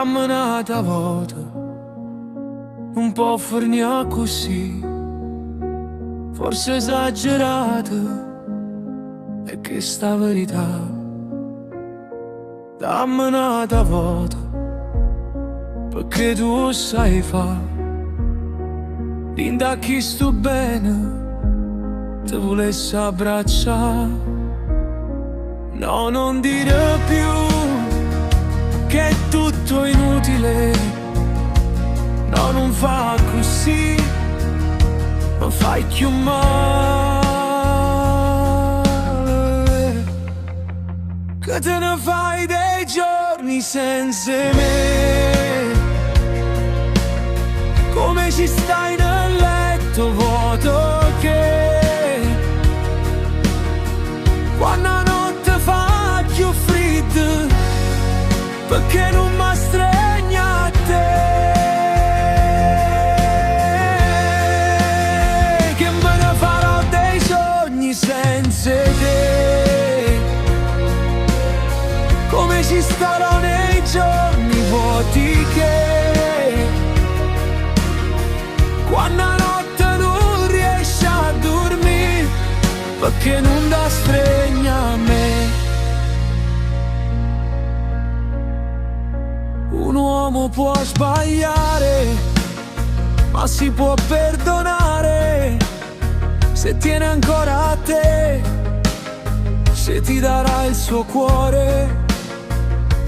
dammi un'altra volta, non può farne così. Forse esagerato è che sta verità. Dammi un'altra volta, perché tu sai fa. Linda chi sto bene, ti volessi abbracciare. No, non dire più che è tutto inutile. No, non fa così, ma fai più male. Che te ne fai dei giorni senza me? Come ci stai nel letto vuoto che quando la notte fa più freddo, perché non mi stregna a te? Che me ne farò dei sogni senza te? Come ci starò nei giorni vuoti che quando la notte non riesci a dormire, perché non dà stregna a me? Un uomo può sbagliare, ma si può perdonare se tiene ancora a te, se ti darà il suo cuore.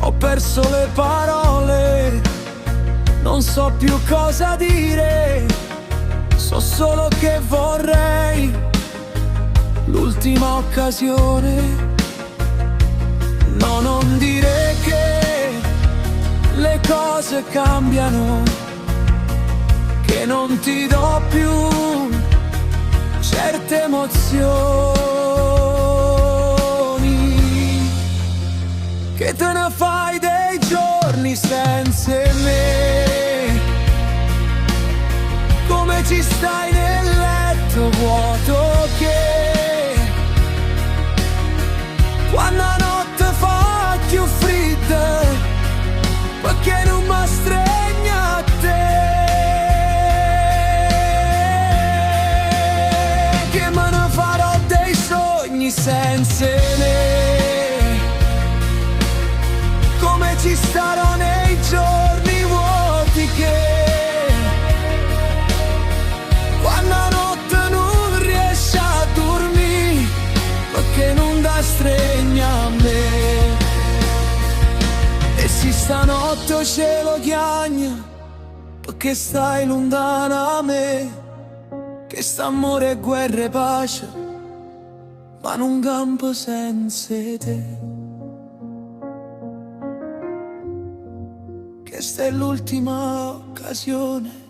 Ho perso le parole, non so più cosa dire, so solo che vorrei l'ultima occasione. No, non dire che le cose cambiano, che non ti do più certe emozioni, che te ne fai dei giorni senza me. Come ci stai nel letto vuoto che quando la notte fa più fredda, perché non mi stregna a te? Che me ne farò dei sogni senza me? Come ci starò nei giorni vuoti che quando la notte non riesci a dormire, perché non dà stregna a me? E se stanotte il cielo chiagna, perché stai lontana a me? Che st'amore è guerra e pace, ma non campo senza te. Questa è l'ultima occasione.